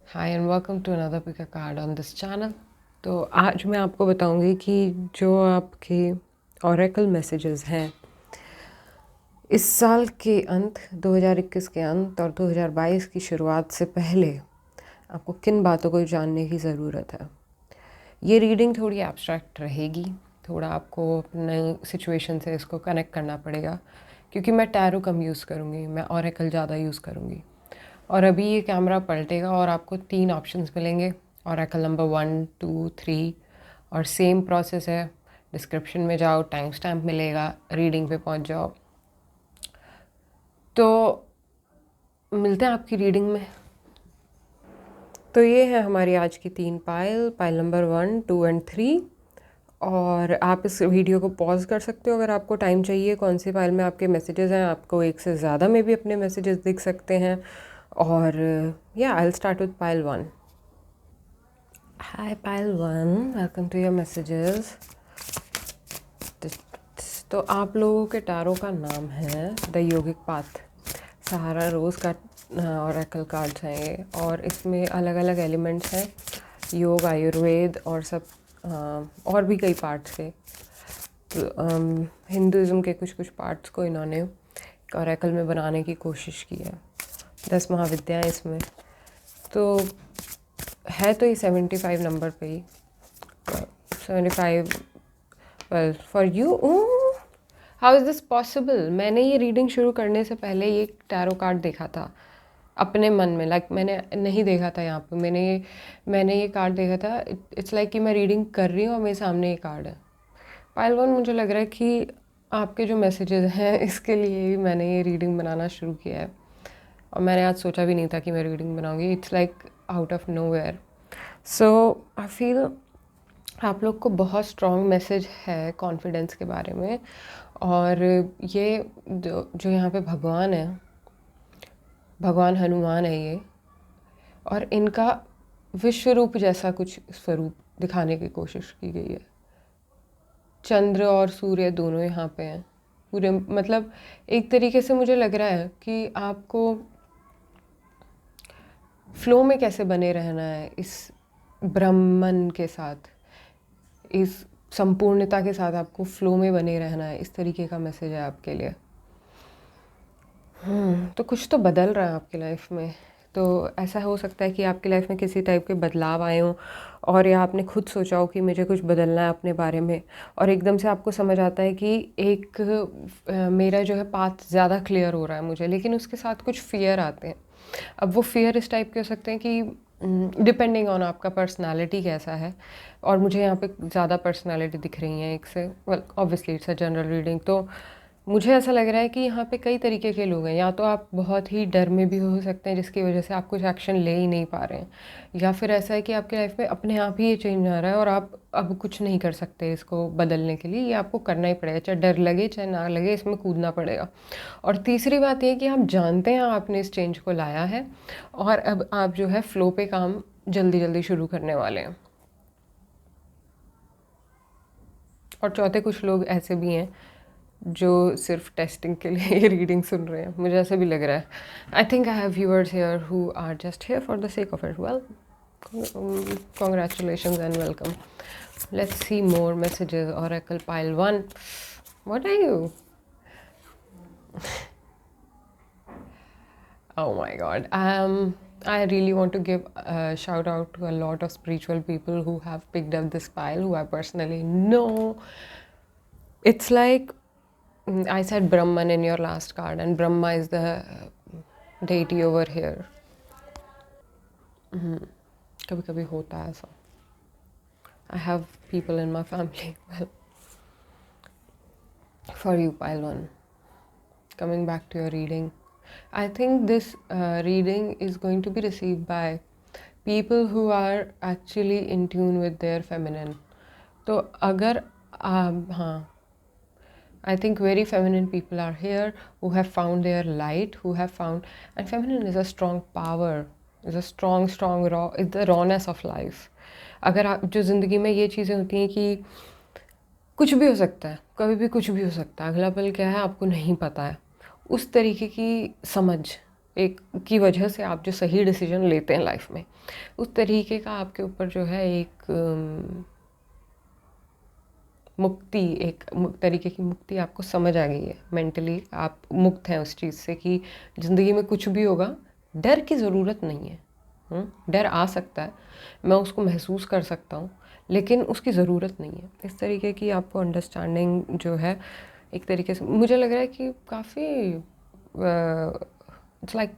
Hi and welcome to another pick a card on this channel. तो आज मैं आपको बताऊंगी कि जो आपके ओरेकल मैसेजेस हैं इस साल के अंत 2021 के अंत और 2022 की शुरुआत से पहले आपको किन बातों को जानने की ज़रूरत है। ये रीडिंग थोड़ी एब्स्ट्रैक्ट रहेगी, थोड़ा आपको अपने सिचुएशन से इसको कनेक्ट करना पड़ेगा क्योंकि मैं टैरो कम यूज़ करूँगी, मैं ओरेकल ज़्यादा यूज़ करूँगी। और अभी ये कैमरा पलटेगा और आपको 3 ऑप्शंस मिलेंगे, ओरेकल नंबर 1, 2, 3 और सेम प्रोसेस है। डिस्क्रिप्शन में जाओ, टाइम स्टैम्प मिलेगा, रीडिंग पे पहुंच जाओ। तो मिलते हैं आपकी रीडिंग में। तो ये है हमारी आज की 3 पाइल नंबर 1, 2 एंड 3। और आप इस वीडियो को पॉज कर सकते हो अगर आपको टाइम चाहिए। कौन सी पाइल में आपके मैसेजेस हैं, आपको एक से ज़्यादा में भी अपने मैसेजेस दिख सकते हैं। और या I will start with pile 1। Hi pile 1, welcome to your messages. तो आप लोगों के टैरो का नाम है द योगिक पाथ। सहारा रोज़ का ओरेकल कार्ड्स हैं ये, और इसमें अलग अलग एलिमेंट्स हैं, योग, आयुर्वेद और सब और भी कई पार्ट्स थे। तो हिंदुज़म के कुछ कुछ पार्ट्स को इन्होंने ओरेकल में बनाने की कोशिश की है। 10 महाविद्याएँ इसमें। तो है तो ये 75 नंबर पे ही। 75 well for you. How is this possible? मैंने ये रीडिंग शुरू करने से पहले ये टैरो कार्ड देखा था अपने मन में। लाइक मैंने नहीं देखा था यहाँ पे, मैंने ये कार्ड देखा था। इट्स लाइक कि मैं रीडिंग कर रही हूँ और मेरे सामने ये कार्ड है। पाइल 1, मुझे लग रहा है कि आपके जो मैसेजेस हैं इसके लिए ही मैंने ये रीडिंग बनाना शुरू किया है। और मैंने आज सोचा भी नहीं था कि मैं रीडिंग बनाऊंगी। It's like out of nowhere. So I feel आप लोग को बहुत स्ट्रॉन्ग मैसेज है कॉन्फिडेंस के बारे में। और ये जो यहाँ पे भगवान है, भगवान हनुमान है ये, और इनका विश्व रूप जैसा कुछ स्वरूप दिखाने की कोशिश की गई है। चंद्र और सूर्य दोनों यहाँ पे हैं पूरे। मतलब एक तरीके से मुझे लग रहा है कि आपको फ्लो में कैसे बने रहना है इस ब्रह्मन के साथ, इस संपूर्णता के साथ आपको फ्लो में बने रहना है। इस तरीके का मैसेज है आपके लिए। तो कुछ तो बदल रहा है आपकी लाइफ में। तो ऐसा हो सकता है कि आपकी लाइफ में किसी टाइप के बदलाव आए हों, और या आपने खुद सोचा हो कि मुझे कुछ बदलना है अपने बारे में, और एकदम से आपको समझ आता है कि एक मेरा जो है पाथ ज़्यादा क्लियर हो रहा है मुझे, लेकिन उसके साथ कुछ फियर आते हैं। अब वो फियर इस टाइप के हो सकते हैं कि डिपेंडिंग ऑन आपका पर्सनालिटी कैसा है। और मुझे यहाँ पे ज़्यादा पर्सनालिटी दिख रही हैं एक से। Well obviously it's a general reading. तो मुझे ऐसा लग रहा है कि यहाँ पे कई तरीके के लोग हैं। या तो आप बहुत ही डर में भी हो सकते हैं जिसकी वजह से आप कुछ एक्शन ले ही नहीं पा रहे हैं, या फिर ऐसा है कि आपकी लाइफ में अपने आप ही ये चेंज आ रहा है और आप अब कुछ नहीं कर सकते इसको बदलने के लिए। ये आपको करना ही पड़ेगा, चाहे डर लगे चाहे ना लगे, इसमें कूदना पड़ेगा। और तीसरी बात ये कि आप जानते हैं आपने इस चेंज को लाया है, और अब आप जो है फ्लो पे काम जल्दी जल्दी शुरू करने वाले हैं। और चौथे कुछ लोग ऐसे भी हैं जो सिर्फ टेस्टिंग के लिए ये रीडिंग सुन रहे हैं, मुझे ऐसा भी लग रहा है। I think I have viewers here who are just here for the sake of it. Well congratulations and welcome. Let's see more messages. Oracle pile 1, what are you? Oh my god. I really want to give a shout out to a lot of spiritual people who have picked up this pile, who I personally know. It's like I said Brahman in your last card, and Brahma is the deity over here. कभी कभी होता है ऐसा. I have people in my family. Well, for you, pile 1. Coming back to your reading, I think this reading is going to be received by people who are actually in tune with their feminine. तो अगर हाँ, I think very feminine people are here who have found their light, who have found, and feminine is a strong power, is a strong raw, is the rawness of life. अगर आप जो ज़िंदगी में ये चीज़ें होती हैं कि कुछ भी हो सकता है, कभी भी कुछ भी हो सकता है, अगला पल क्या है आपको नहीं पता है, उस तरीके की समझ एक की वजह से आप जो सही डिसीजन लेते हैं लाइफ में, उस तरीके का आपके ऊपर जो है एक मुक्ति, एक तरीके की मुक्ति आपको समझ आ गई है। मेंटली आप मुक्त हैं उस चीज़ से कि ज़िंदगी में कुछ भी होगा, डर की ज़रूरत नहीं है। डर आ सकता है, मैं उसको महसूस कर सकता हूँ, लेकिन उसकी ज़रूरत नहीं है। इस तरीके की आपको अंडरस्टैंडिंग जो है एक तरीके से मुझे लग रहा है कि काफ़ी it's like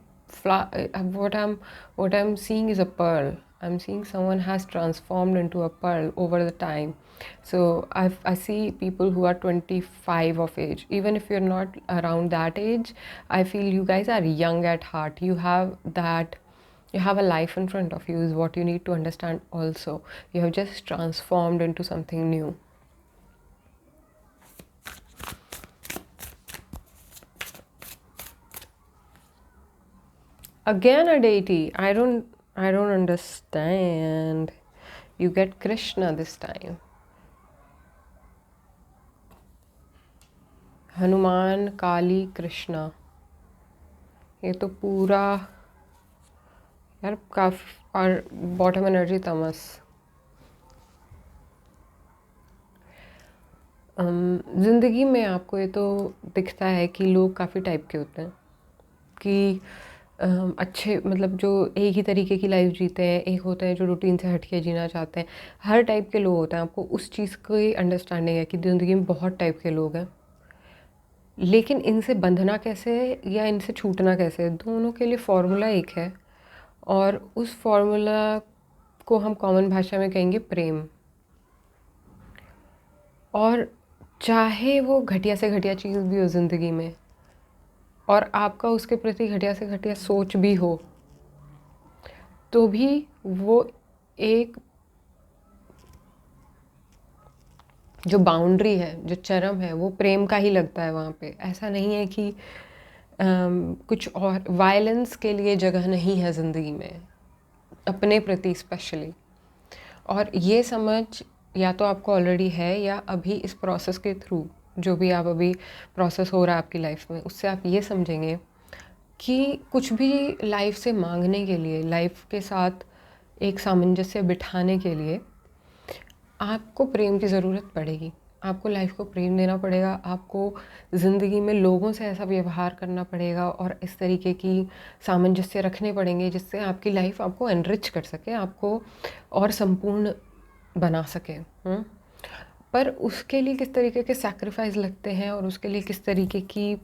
what I'm seeing is a pearl. I'm seeing someone has transformed into a pearl over the time. So I see people who are 25 of age. Even if you're not around that age, I feel you guys are young at heart. You have a life in front of you is what you need to understand also. You have just transformed into something new. Again a deity. I don't understand. You get Krishna this time. Hanuman, Kali, Krishna, ये तो पूरा यार काफ़ी। और bottom energy तमस। ज़िंदगी में आपको ये तो दिखता है कि लोग काफ़ी टाइप के होते हैं कि अच्छे मतलब जो एक ही तरीके की लाइफ जीते हैं, एक होते हैं जो रूटीन से हट के जीना चाहते हैं। हर टाइप के लोग होते हैं। आपको उस चीज़ की अंडरस्टैंडिंग है कि ज़िंदगी में बहुत टाइप के लोग हैं, लेकिन इनसे बंधना कैसे या इनसे छूटना कैसे, दोनों के लिए फ़ॉर्मूला एक है। और उस फॉर्मूला को हम कॉमन भाषा में कहेंगे प्रेम। और चाहे वो घटिया से घटिया चीज़ भी हो ज़िंदगी में और आपका उसके प्रति घटिया से घटिया सोच भी हो, तो भी वो एक जो बाउंड्री है, जो चरम है, वो प्रेम का ही लगता है वहाँ पे। ऐसा नहीं है कि कुछ और वायलेंस के लिए जगह नहीं है ज़िंदगी में, अपने प्रति स्पेशली। और ये समझ या तो आपको ऑलरेडी है या अभी इस प्रोसेस के थ्रू जो भी आप अभी प्रोसेस हो रहा है आपकी लाइफ में, उससे आप ये समझेंगे कि कुछ भी लाइफ से मांगने के लिए, लाइफ के साथ एक सामंजस्य बिठाने के लिए आपको प्रेम की ज़रूरत पड़ेगी। आपको लाइफ को प्रेम देना पड़ेगा। आपको ज़िंदगी में लोगों से ऐसा व्यवहार करना पड़ेगा और इस तरीके की सामंजस्य रखने पड़ेंगे जिससे आपकी लाइफ आपको एनरिच कर सके, आपको और संपूर्ण बना सके। पर उसके लिए किस तरीके के सैक्रिफाइस लगते हैं और उसके लिए किस तरीके की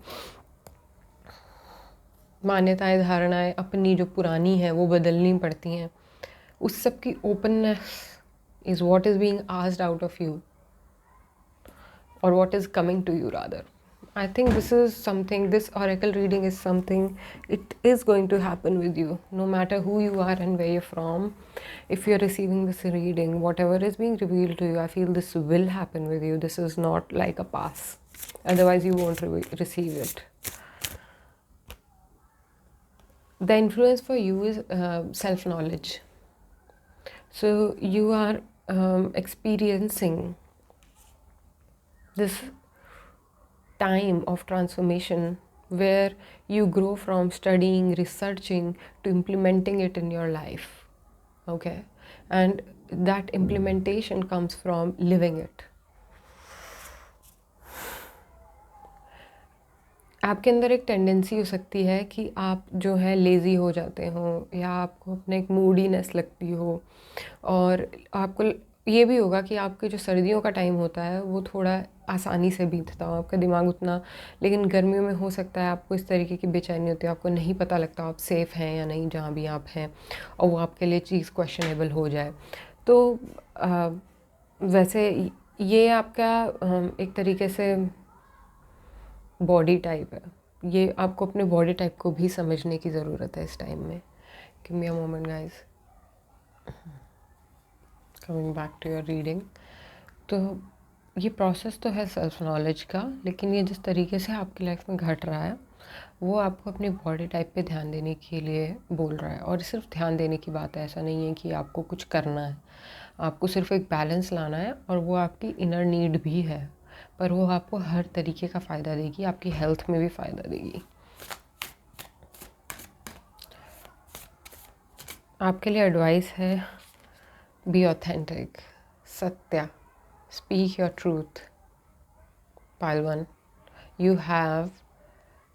मान्यताएं, धारणाएं अपनी जो पुरानी हैं वो बदलनी पड़ती हैं, उस सब की openness is what is being asked out of you or what is coming to you rather. I think this is something, this oracle reading is something, it is going to happen with you no matter who you are and where you're from. If you're receiving this reading, whatever is being revealed to you, I feel this will happen with you. This is not like a pass, otherwise you won't receive it. The influence for you is self-knowledge. So you are experiencing this time of transformation where you grow from studying, researching to implementing it in your life. Okay, and that implementation comes from living it. आपके अंदर एक tendency हो सकती है कि आप जो है लेज़ी हो जाते हो या आपको अपने एक मूडीनेस लगती हो, और आपको ये भी होगा कि आपके जो सर्दियों का टाइम होता है वो थोड़ा आसानी से बीतता हो, आपका दिमाग उतना, लेकिन गर्मियों में हो सकता है आपको इस तरीके की बेचैनी होती है, आपको नहीं पता लगता आप सेफ़ हैं या नहीं जहाँ भी आप हैं, और वो आपके लिए चीज़ क्वेश्चनेबल हो जाए। तो वैसे ये आपका एक तरीके से बॉडी टाइप है। ये आपको अपने बॉडी टाइप को भी समझने की ज़रूरत है इस टाइम में। Give me a moment guys, coming back to your reading. तो ये प्रोसेस तो है सेल्फ नॉलेज का, लेकिन ये जिस तरीके से आपकी लाइफ में घट रहा है वो आपको अपनी बॉडी टाइप पे ध्यान देने के लिए बोल रहा है। और सिर्फ ध्यान देने की बात है, ऐसा नहीं है कि आपको कुछ करना है, आपको सिर्फ एक बैलेंस लाना है, और वो आपकी इनर नीड भी है, पर वो आपको हर तरीके का फ़ायदा देगी, आपकी हेल्थ में भी फ़ायदा देगी। आपके लिए एडवाइस है, बी ऑथेंटिक, सत्य, speak your truth. Pile 1, you have,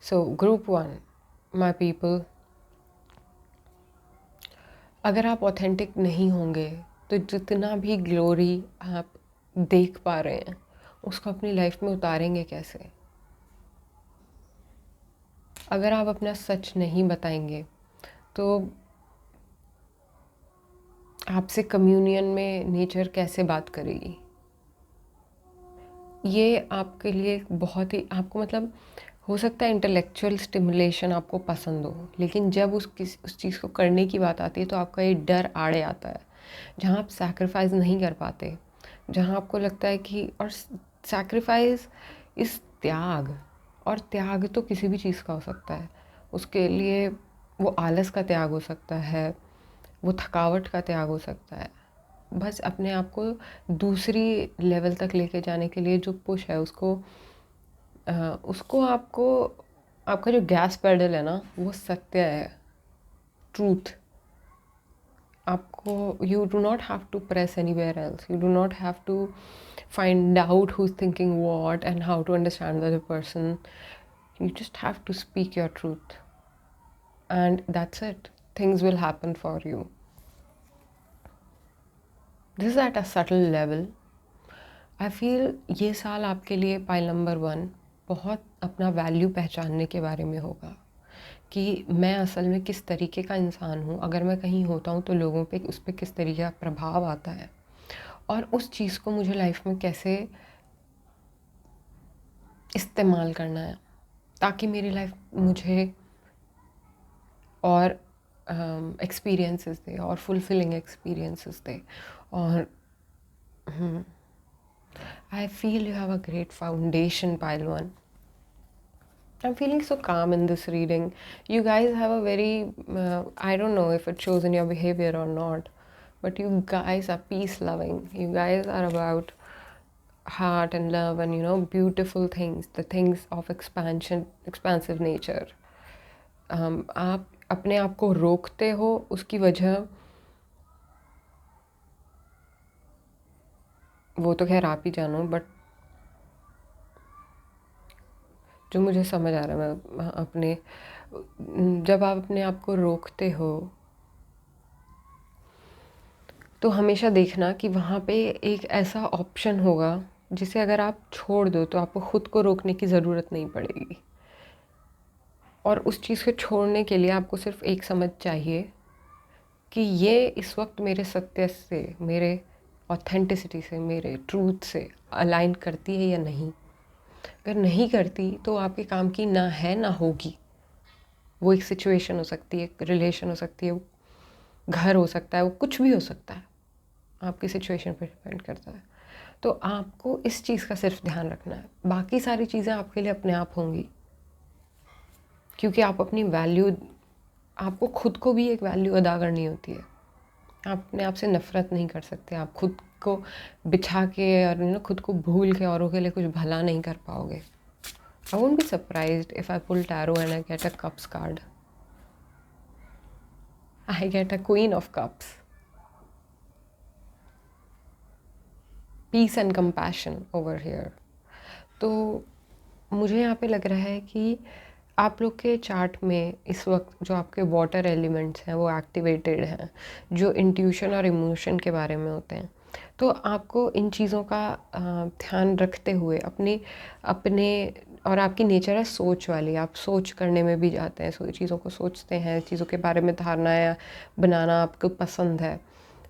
so group 1, my people, अगर आप ऑथेंटिक नहीं होंगे तो जितना भी ग्लोरी आप देख पा रहे हैं उसको अपनी लाइफ में उतारेंगे कैसे? अगर आप अपना सच नहीं बताएंगे तो आपसे कम्युनियन में नेचर कैसे बात करेगी? ये आपके लिए बहुत ही, आपको मतलब हो सकता है इंटेलेक्चुअल स्टिमुलेशन आपको पसंद हो, लेकिन जब उस चीज़ को करने की बात आती है तो आपका ये डर आड़े आता है, जहाँ आप सैक्रिफाइस नहीं कर पाते, जहाँ आपको लगता है कि, और सैक्रिफाइस इस त्याग, और त्याग तो किसी भी चीज़ का हो सकता है। उसके लिए वो आलस का त्याग हो सकता है, वो थकावट का त्याग हो सकता है। बस अपने आप को दूसरी लेवल तक लेके जाने के लिए जो पुश है उसको आपको, आपका जो गैस पेडल है ना वो सत्य है, ट्रूथ। आपको, you do not have to press anywhere else, you do not have to find out who is thinking what and how to understand the other person. You just have to speak your truth and that's it, things will happen for you. This is at a subtle level. I feel ये साल आपके लिए pile number 1 बहुत अपना value पहचानने के बारे में होगा कि मैं असल में किस तरीके का इंसान हूँ। अगर मैं कहीं होता हूँ तो लोगों पे उस पर किस तरीके का प्रभाव आता है, और उस चीज़ को मुझे लाइफ में कैसे इस्तेमाल करना है ताकि मेरी लाइफ मुझे और एक्सपीरियंसेस दे, और फुलफिलिंग एक्सपीरियंसेस दे। और I feel you have a great foundation, pile 1। I'm feeling so calm in this reading. You guys have a very, I don't know if it shows in your behavior or not, but you guys are peace loving. You guys are about heart and love and, you know, beautiful things, the things of expansion, expansive nature. आप अपने आप को रोकते हो, उसकी वजह वो तो खैर आप ही जानो, बट जो मुझे समझ आ रहा है, मैं अपने, जब आप अपने आप को रोकते हो तो हमेशा देखना कि वहाँ पे एक ऐसा ऑप्शन होगा जिसे अगर आप छोड़ दो तो आपको ख़ुद को रोकने की ज़रूरत नहीं पड़ेगी। और उस चीज़ को छोड़ने के लिए आपको सिर्फ एक समझ चाहिए कि ये इस वक्त मेरे सत्य से, मेरे ऑथेंटिसिटी से, मेरे ट्रूथ से अलाइन करती है या नहीं। अगर नहीं करती तो आपके काम की ना है ना होगी। वो एक सिचुएशन हो सकती है, एक रिलेशन हो सकती है, घर हो सकता है, वो कुछ भी हो सकता है, आपकी सिचुएशन पर डिपेंड करता है। तो आपको इस चीज़ का सिर्फ ध्यान रखना है, बाकी सारी चीज़ें आपके लिए अपने आप होंगी, क्योंकि आप अपनी वैल्यू, आपको खुद को भी एक वैल्यू अदा करनी होती है। आप अपने आप से नफ़रत नहीं कर सकते, आप खुद को बिछा के और खुद को भूल के औरों के लिए कुछ भला नहीं कर पाओगे। I won't be surprised if I pull tarot and I get a cups card. I get a queen of cups, peace and compassion over here. तो मुझे यहाँ पे लग रहा है कि आप लोग के चार्ट में इस वक्त जो आपके वाटर एलिमेंट्स हैं वो एक्टिवेटेड हैं, जो इंट्यूशन और इमोशन के बारे में होते हैं। तो आपको इन चीज़ों का ध्यान रखते हुए अपने और आपकी नेचर है सोच वाली, आप सोच करने में भी जाते हैं, चीज़ों को सोचते हैं, चीज़ों के बारे में धारणाएँ बनाना आपको पसंद है,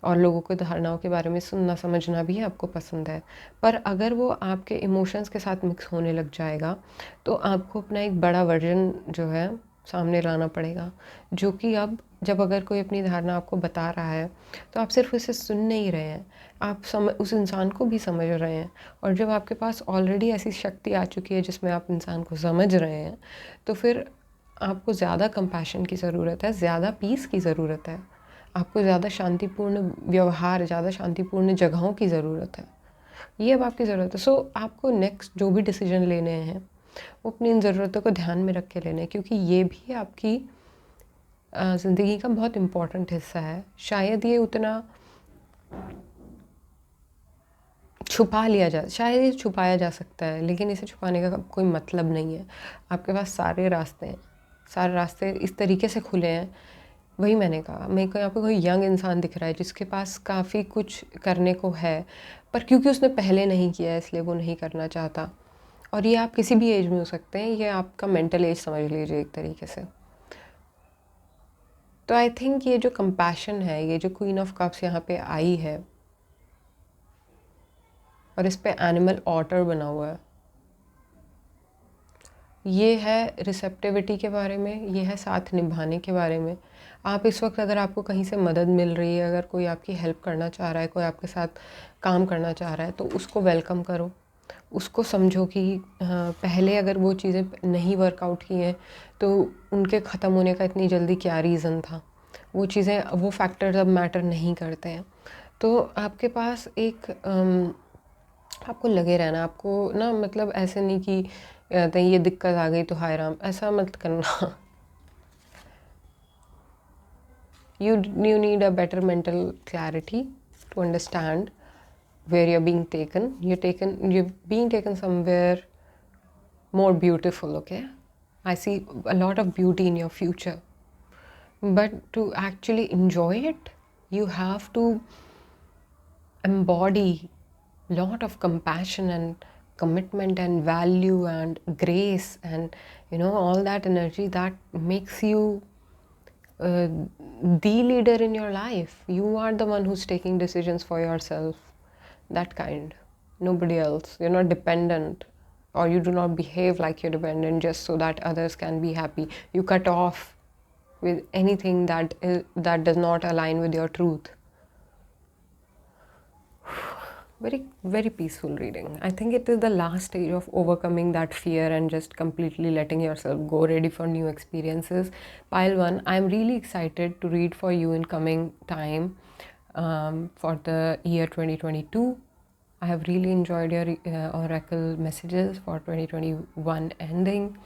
और लोगों को धारणाओं के बारे में सुनना समझना भी आपको पसंद है। पर अगर वो आपके इमोशंस के साथ मिक्स होने लग जाएगा तो आपको अपना एक बड़ा वर्जन जो है सामने लाना पड़ेगा, जो कि अब जब अगर कोई अपनी धारणा आपको बता रहा है तो आप सिर्फ उसे सुन नहीं रहे हैं, आप उस इंसान को भी समझ रहे हैं। और जब आपके पास ऑलरेडी ऐसी शक्ति आ चुकी है जिसमें आप इंसान को समझ रहे हैं, तो फिर आपको ज़्यादा कंपैशन की ज़रूरत है, ज़्यादा पीस की ज़रूरत है, आपको ज़्यादा शांतिपूर्ण व्यवहार, ज़्यादा शांतिपूर्ण जगहों की ज़रूरत है। ये अब आपकी ज़रूरत है। सो आपको नेक्स्ट जो भी डिसीजन लेने हैं वो अपनी इन ज़रूरतों को ध्यान में रख के लेने हैं, क्योंकि ये भी आपकी ज़िंदगी का बहुत इम्पोर्टेंट हिस्सा है। शायद ये उतना शायद ये छुपाया जा सकता है, लेकिन इसे छुपाने का कोई मतलब नहीं है। आपके पास सारे रास्ते हैं, सारे रास्ते इस तरीके से खुले हैं। वही मैंने कहा, मेरे को यहाँ पे कोई यंग इंसान दिख रहा है जिसके पास काफ़ी कुछ करने को है, पर क्योंकि उसने पहले नहीं किया है इसलिए वो नहीं करना चाहता। और ये आप किसी भी एज में हो सकते हैं, ये आपका मेंटल एज समझ लीजिए एक तरीके से। तो आई थिंक ये जो कंपैशन है, ये जो क्वीन ऑफ कप्स यहाँ पे आई है और इस पे एनिमल ऑटर बना हुआ है, ये है रिसेप्टिविटी के बारे में, ये है साथ निभाने के बारे में। आप इस वक्त अगर आपको कहीं से मदद मिल रही है, अगर कोई आपकी हेल्प करना चाह रहा है, कोई आपके साथ काम करना चाह रहा है, तो उसको वेलकम करो। उसको समझो कि पहले अगर वो चीज़ें नहीं वर्कआउट की हैं तो उनके ख़त्म होने का इतनी जल्दी क्या रीज़न था। वो चीज़ें, वो फैक्टर्स अब मैटर नहीं करते हैं। तो आपके पास एक आपको लगे रहना, आपको ना मतलब ऐसे नहीं कि ये दिक्कत आ गई तो हाय राम, ऐसा मत करना। you need a better mental clarity to understand where you're being taken. You're being taken somewhere more beautiful. Okay, I see a lot of beauty in your future, but to actually enjoy it you have to embody lot of compassion and commitment and value and grace and all that energy that makes you uh, the leader in your life. You are the one who's taking decisions for yourself, that kind, nobody else. You're not dependent, or you do not behave like you're dependent just so that others can be happy. You cut off with anything that does not align with your truth. Very, very peaceful reading. I think it is the last stage of overcoming that fear and just completely letting yourself go, ready for new experiences. Pile 1, I'm really excited to read for you in coming time for the year 2022. I have really enjoyed your oracle messages for 2021 ending.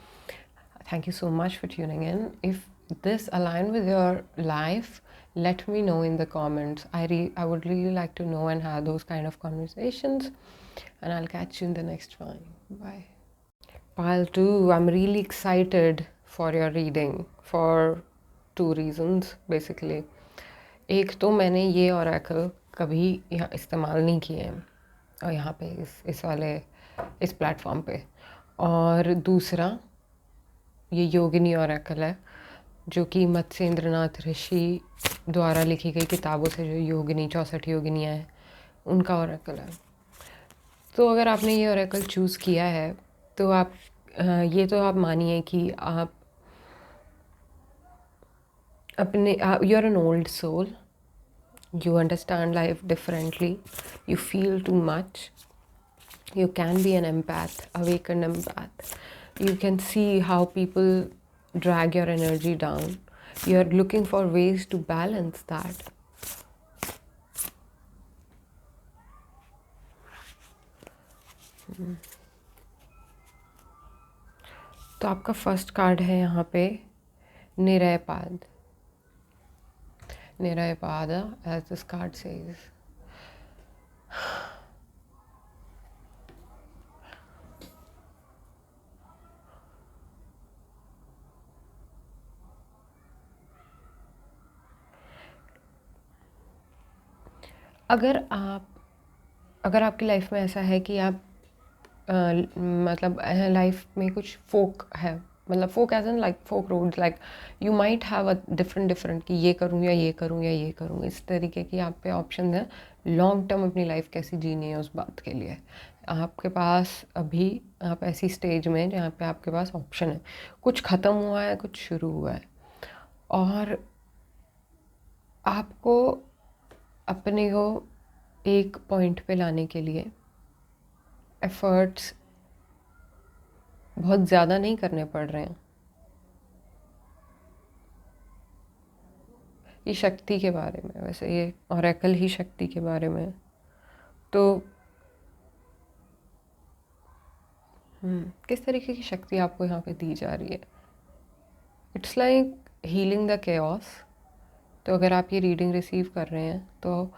Thank you so much for tuning in. If this align with your life, let me know in the comments. I would really like to know and have those kind of conversations. And I'll catch you in the next one. Bye. Pile 2, I'm really excited for your reading for 2 reasons basically. एक तो मैंने ये oracle कभी यहाँ इस्तेमाल नहीं किए हैं और यहाँ पे इस वाले इस प्लेटफॉर्म पे, और दूसरा ये योगिनी oracle है जो कि मत्स्येंद्रनाथ ऋषि द्वारा लिखी गई किताबों से जो योगिनी 64 योगिनियाँ हैं उनका oracle है। तो अगर आपने ये oracle चूज़ किया है तो आप ये तो आप मानिए कि आप अपने you are an old soul, you understand life differently, you feel too much, you can be an empath, awakened empath. You can see how people drag your energy down. You're looking for ways to balance that. तो आपका first card है यहाँ पे निरयपाद. Nirayapada, as this card says. अगर आपकी life में ऐसा है कि आप मतलब लाइफ में कुछ फोक है, मतलब fork as in like fork roads, like you might have a different कि ये करूँ या ये करूँ या ये करूँ, इस तरीके की आप पे ऑप्शन है। लॉन्ग टर्म अपनी लाइफ कैसी जीनी है उस बात के लिए आपके पास अभी आप ऐसी स्टेज में जहाँ पे आपके पास ऑप्शन है। कुछ ख़त्म हुआ है, कुछ शुरू हुआ है, और आपको अपने को एक पॉइंट पे लाने के लिए एफर्ट्स बहुत ज़्यादा नहीं करने पड़ रहे हैं। ये शक्ति के बारे में, वैसे ये ऑरेकल ही शक्ति के बारे में। तो किस तरीके की शक्ति आपको यहाँ पे दी जा रही है? It's like healing the chaos. तो अगर आप ये रीडिंग रिसीव कर रहे हैं तो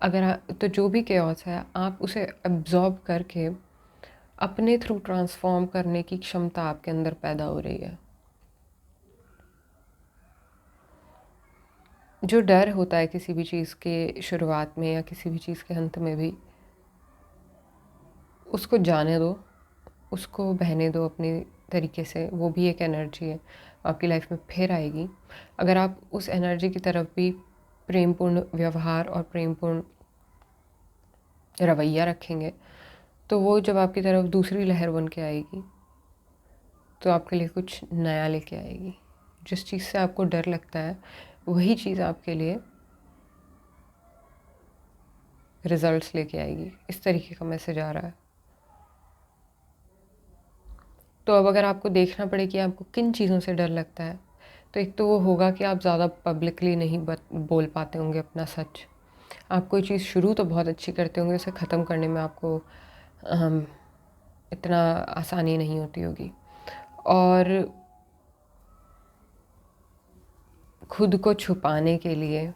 तो जो भी केओस है आप उसे एब्जॉर्ब करके अपने थ्रू ट्रांसफॉर्म करने की क्षमता आपके अंदर पैदा हो रही है। जो डर होता है किसी भी चीज़ के शुरुआत में या किसी भी चीज़ के अंत में भी, उसको जाने दो, उसको बहने दो अपने तरीके से। वो भी एक एनर्जी है, आपकी लाइफ में फिर आएगी। अगर आप उस एनर्जी की तरफ भी प्रेमपूर्ण व्यवहार और प्रेमपूर्ण रवैया रखेंगे तो वो जब आपकी तरफ दूसरी लहर बन के आएगी तो आपके लिए कुछ नया लेके आएगी। जिस चीज़ से आपको डर लगता है वही चीज़ आपके लिए रिजल्ट्स लेके आएगी। इस तरीके का मैसेज आ रहा है। तो अब अगर आपको देखना पड़े कि आपको किन चीज़ों से डर लगता है, तो एक तो वो होगा कि आप ज़्यादा पब्लिकली नहीं बोल पाते होंगे अपना सच। आप कोई चीज़ शुरू तो बहुत अच्छी करते होंगे, उसे ख़त्म करने में आपको इतना आसानी नहीं होती होगी। और खुद को छुपाने के लिए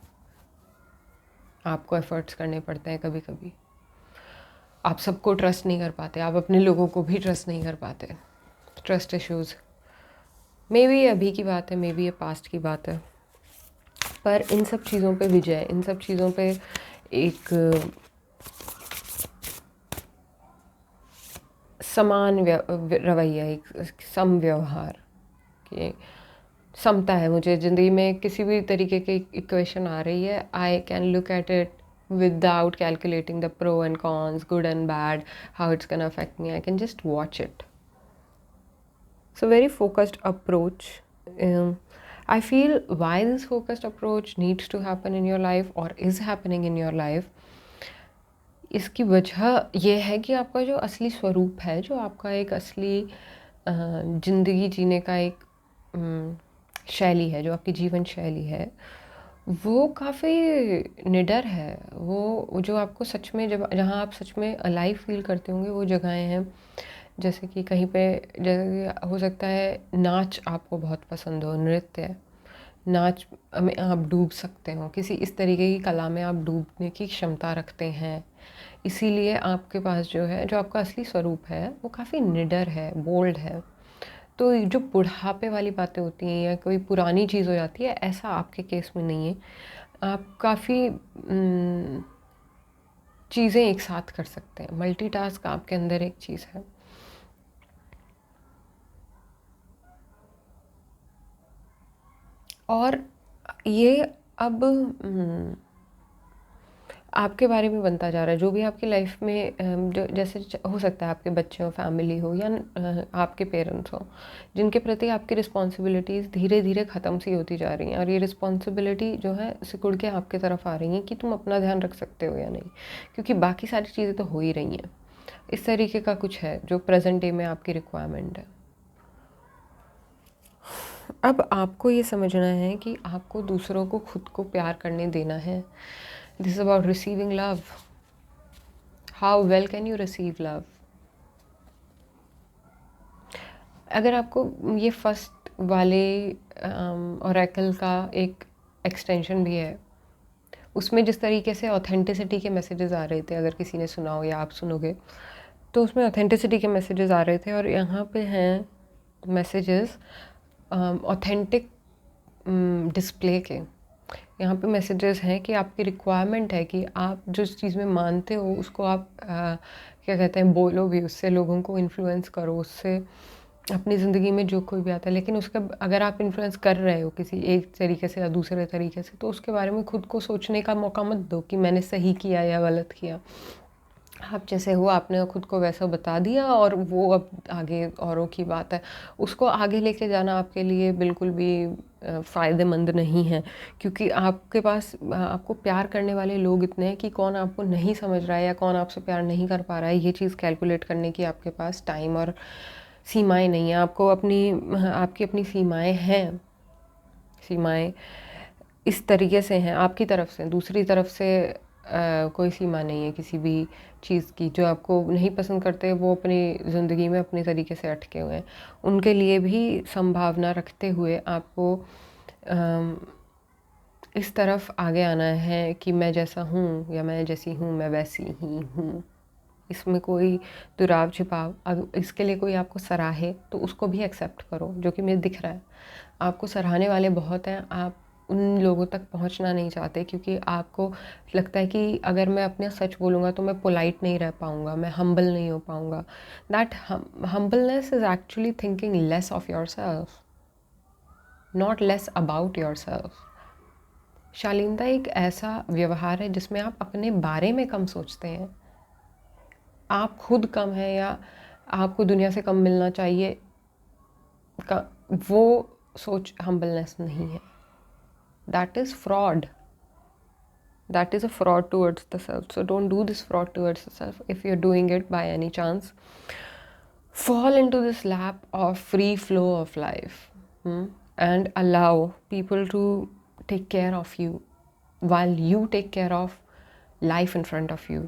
आपको एफ़र्ट्स करने पड़ते हैं कभी कभी। आप सबको ट्रस्ट नहीं कर पाते, आप अपने लोगों को भी ट्रस्ट नहीं कर पाते। ट्रस्ट इश्यूज़, मे बी ये अभी की बात है, मे बी ये पास्ट की बात है, पर इन सब चीज़ों पे विजय, इन सब चीज़ों पे एक समान रवैया, एक सम व्यवहार कि समता है। मुझे ज़िंदगी में किसी भी तरीके की इक्वेशन आ रही है, I can look at it without calculating the pro and cons, good and bad, how it's gonna affect me. I can just watch it. So very focused approach. I feel why this focused approach needs to happen in your life or is happening in your life. इसकी वजह यह है कि आपका जो असली स्वरूप है, जो आपका एक असली ज़िंदगी जीने का एक शैली है, जो आपकी जीवन शैली है, वो काफ़ी निडर है। वो जो आपको सच में, जब जहाँ आप सच में अलाइव फील करते होंगे, वो जगहें हैं जैसे कि कहीं पे, जैसे हो सकता है नाच आपको बहुत पसंद हो, नृत्य, नाच में आप डूब सकते हो, किसी इस तरीके की कला में आप डूबने की क्षमता रखते हैं। इसीलिए आपके पास जो है, जो आपका असली स्वरूप है, वो काफ़ी निडर है, बोल्ड है। तो जो बुढ़ापे वाली बातें होती हैं या कोई पुरानी चीज़ हो जाती है, ऐसा आपके केस में नहीं है। आप काफ़ी चीज़ें एक साथ कर सकते हैं। मल्टीटास्क आपके अंदर एक चीज़ है। और ये अब आपके बारे में बनता जा रहा है। जो भी आपकी लाइफ में जो जैसे हो सकता है आपके बच्चे हो, फैमिली हो, या आपके पेरेंट्स हो, जिनके प्रति आपकी रिस्पॉन्सिबिलिटीज़ धीरे धीरे ख़त्म सी होती जा रही हैं, और ये रिस्पॉन्सिबिलिटी जो है सिकुड़ के आपके तरफ आ रही हैं कि तुम अपना ध्यान रख सकते हो या नहीं, क्योंकि बाकी सारी चीज़ें तो हो ही रही हैं। इस तरीके का कुछ है जो प्रेजेंट डे में आपकी रिक्वायरमेंट है। अब आपको ये समझना है कि आपको दूसरों को खुद को प्यार करने देना है। This is about receiving love. How well can you receive love? अगर आपको ये फर्स्ट वाले ओरेकल का एक एक्सटेंशन भी है, उसमें जिस तरीके से ऑथेंटिसिटी के मैसेजेस आ रहे थे, अगर किसी ने सुना हो या आप सुनोगे, तो उसमें ऑथेंटिसिटी के मैसेजेस आ रहे थे, और यहाँ पे हैं मैसेजेस ऑथेंटिक डिस्प्ले के। यहाँ पे मैसेजेस हैं कि आपकी रिक्वायरमेंट है कि आप जिस चीज़ में मानते हो उसको आप क्या कहते हैं, बोलो भी, उससे लोगों को इन्फ्लुएंस करो, उससे अपनी ज़िंदगी में जो कोई भी आता है। लेकिन उसका अगर आप इन्फ्लुएंस कर रहे हो किसी एक तरीके से या दूसरे तरीके से, तो उसके बारे में खुद को सोचने का मौका मत दो कि मैंने सही किया या गलत किया। आप जैसे हो, आपने खुद को वैसा बता दिया, और वो अब आगे औरों की बात है। उसको आगे लेके जाना आपके लिए बिल्कुल भी फ़ायदेमंद नहीं है, क्योंकि आपके पास आपको प्यार करने वाले लोग इतने हैं कि कौन आपको नहीं समझ रहा है या कौन आपसे प्यार नहीं कर पा रहा है, ये चीज़ कैलकुलेट करने की आपके पास टाइम और सीमाएं नहीं है। आपको आपकी अपनी सीमाएं हैं। सीमाएं इस तरीके से हैं आपकी तरफ से, दूसरी तरफ से कोई सीमा नहीं है किसी भी चीज़ की। जो आपको नहीं पसंद करते वो अपनी ज़िंदगी में अपने तरीके से अटके हुए हैं। उनके लिए भी संभावना रखते हुए आपको इस तरफ आगे आना है कि मैं जैसा हूँ या मैं जैसी हूँ मैं वैसी ही हूँ। इसमें कोई दुराव छिपाव, अब इसके लिए कोई आपको सराहे तो उसको भी एक्सेप्ट करो, जो कि मुझे दिख रहा है। आपको सराहने वाले बहुत हैं, आप उन लोगों तक पहुंचना नहीं चाहते क्योंकि आपको लगता है कि अगर मैं अपना सच बोलूँगा तो मैं पोलाइट नहीं रह पाऊँगा, मैं हम्बल नहीं हो पाऊँगा। That humbleness is actually thinking less of your self, not less about your self. शालीनता एक ऐसा व्यवहार है जिसमें आप अपने बारे में कम सोचते हैं। आप खुद कम हैं या आपको दुनिया से कम मिलना चाहिए का, वो सोच हम्बलनेस नहीं है। That is fraud. That is a fraud towards the self. So don't do this fraud towards the self. If you're doing it by any chance, fall into this lap of free flow of life, and allow people to take care of you while you take care of life in front of you.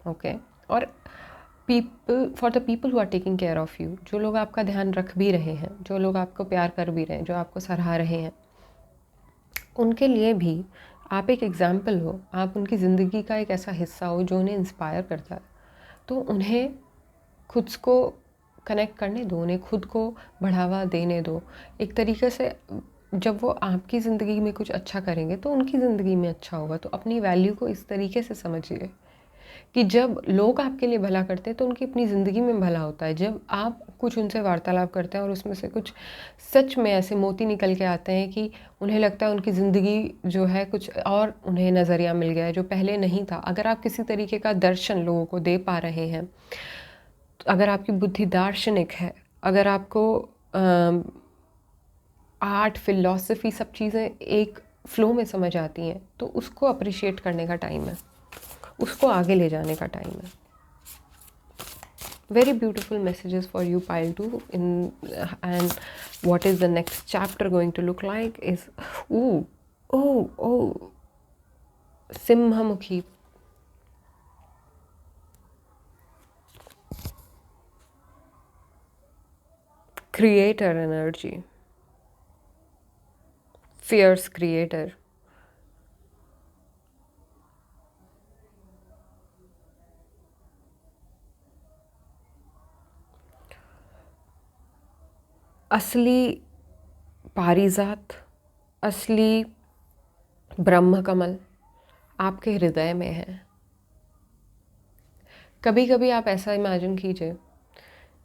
Okay? और for the people who are taking care of you, जो लोग आपका ध्यान रख भी रहे हैं, जो लोग आपको प्यार कर भी रहे हैं, जो आपको सराह रहे हैं, उनके लिए भी आप एक एग्ज़ाम्पल हो, आप उनकी ज़िंदगी का एक ऐसा हिस्सा हो जो उन्हें इंस्पायर करता है। तो उन्हें खुद को कनेक्ट करने दो, उन्हें खुद को बढ़ावा देने दो। एक तरीके से जब वो आपकी ज़िंदगी में कुछ अच्छा करेंगे तो उनकी ज़िंदगी में अच्छा होगा। तो अपनी वैल्यू को इस तरीके से समझिए कि जब लोग आपके लिए भला करते हैं तो उनकी अपनी ज़िंदगी में भला होता है। जब आप कुछ उनसे वार्तालाप करते हैं और उसमें से कुछ सच में ऐसे मोती निकल के आते हैं कि उन्हें लगता है उनकी ज़िंदगी जो है कुछ और उन्हें नज़रिया मिल गया है जो पहले नहीं था। अगर आप किसी तरीके का दर्शन लोगों को दे पा रहे हैं, अगर आपकी बुद्धि दार्शनिक है, अगर आपको आर्ट, फिलॉसफी सब चीज़ें एक फ़्लो में समझ आती हैं, तो उसको अप्रिशिएट करने का टाइम है, उसको आगे ले जाने का टाइम है। Very beautiful messages for you, pile 2. And what is the next chapter going to look like is Simhamukhi. Creator energy, fierce creator. असली पारिजात, असली ब्रह्म कमल आपके हृदय में है। कभी कभी आप ऐसा इमेजिन कीजिए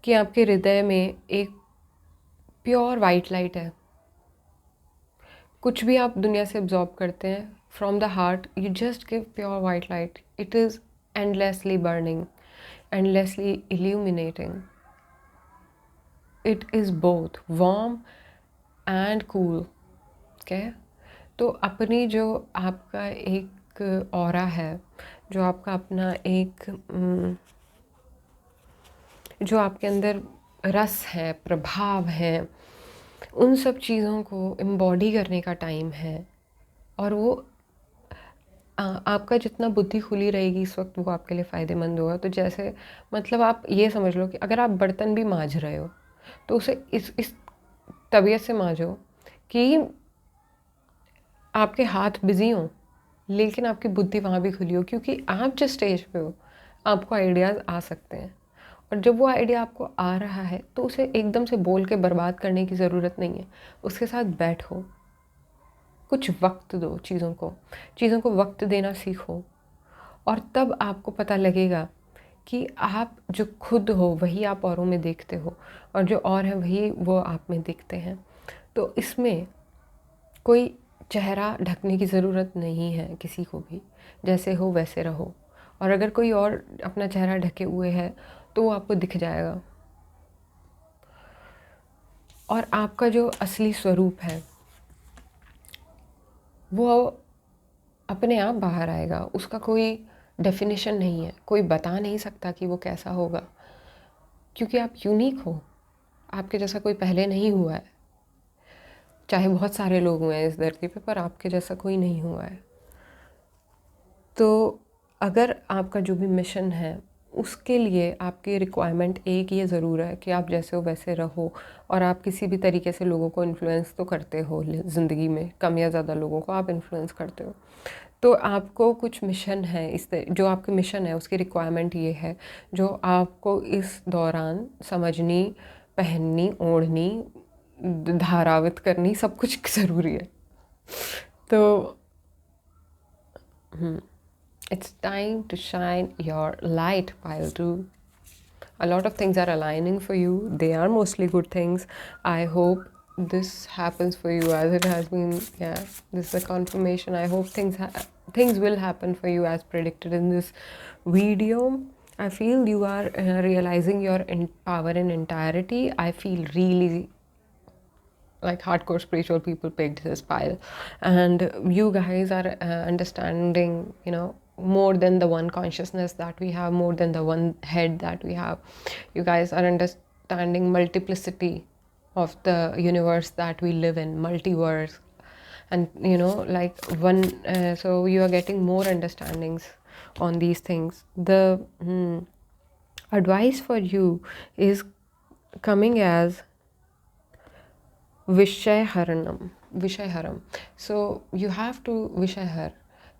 कि आपके हृदय में एक प्योर वाइट लाइट है। कुछ भी आप दुनिया से एब्जॉर्ब करते हैं from the heart, you just give pure white light. It is endlessly burning, endlessly illuminating. It is both warm and cool. Okay? तो अपनी जो आपका एक ऑरा है, जो आपका अपना एक जो आपके अंदर रस है, प्रभाव है, उन सब चीज़ों को एम्बॉडी करने का टाइम है. और वो आपका जितना बुद्धि खुली रहेगी इस वक्त वो आपके लिए फ़ायदेमंद होगा. तो जैसे मतलब आप ये समझ लो कि अगर आप बर्तन भी मांज रहे हो तो उसे इस तबीयत से मांजो कि आपके हाथ बिज़ी हों लेकिन आपकी बुद्धि वहाँ भी खुली हो, क्योंकि आप जिस स्टेज पे हो आपको आइडियाज़ आ सकते हैं. और जब वो आइडिया आपको आ रहा है तो उसे एकदम से बोल के बर्बाद करने की ज़रूरत नहीं है. उसके साथ बैठो, कुछ वक्त दो चीज़ों को वक्त देना सीखो. और तब आपको पता लगेगा कि आप जो खुद हो वही आप औरों में देखते हो और जो और है वही वो आप में दिखते हैं. तो इसमें कोई चेहरा ढकने की ज़रूरत नहीं है किसी को भी. जैसे हो वैसे रहो. और अगर कोई और अपना चेहरा ढके हुए है तो वो आपको दिख जाएगा. और आपका जो असली स्वरूप है वो अपने आप बाहर आएगा. उसका कोई डेफिनेशन नहीं है, कोई बता नहीं सकता कि वो कैसा होगा, क्योंकि आप यूनिक हो. आपके जैसा कोई पहले नहीं हुआ है. चाहे बहुत सारे लोग हुए हैं इस धरती पे, पर आपके जैसा कोई नहीं हुआ है. तो अगर आपका जो भी मिशन है उसके लिए आपकी रिक्वायरमेंट एक ये ज़रूर है कि आप जैसे हो वैसे रहो, और आप किसी भी तरीके से लोगों को इन्फ्लुएंस तो करते हो ज़िंदगी में, कम या ज़्यादा लोगों को आप इन्फ्लुएंस करते हो। तो आपको कुछ मिशन है, जो आपके मिशन है उसकी रिक्वायरमेंट ये है जो आपको इस दौरान समझनी, पहननी, ओढ़नी, धारावित करनी, सब कुछ ज़रूरी है। तो it's time to shine your light, pile 2. A lot of things are aligning for you. They are mostly good things. I hope this happens for you as it has been. Yeah, this is a confirmation. I hope things will happen for you as predicted in this video. I feel you are realizing your power in entirety. I feel really like hardcore spiritual people picked this pile, and you guys are understanding, more than the one consciousness that we have, more than the one head that we have. You guys are understanding multiplicity of the universe that we live in, multiverse, and like one, so you are getting more understandings on these things. The advice for you is coming as विषय हरम। So you have to विषय हर,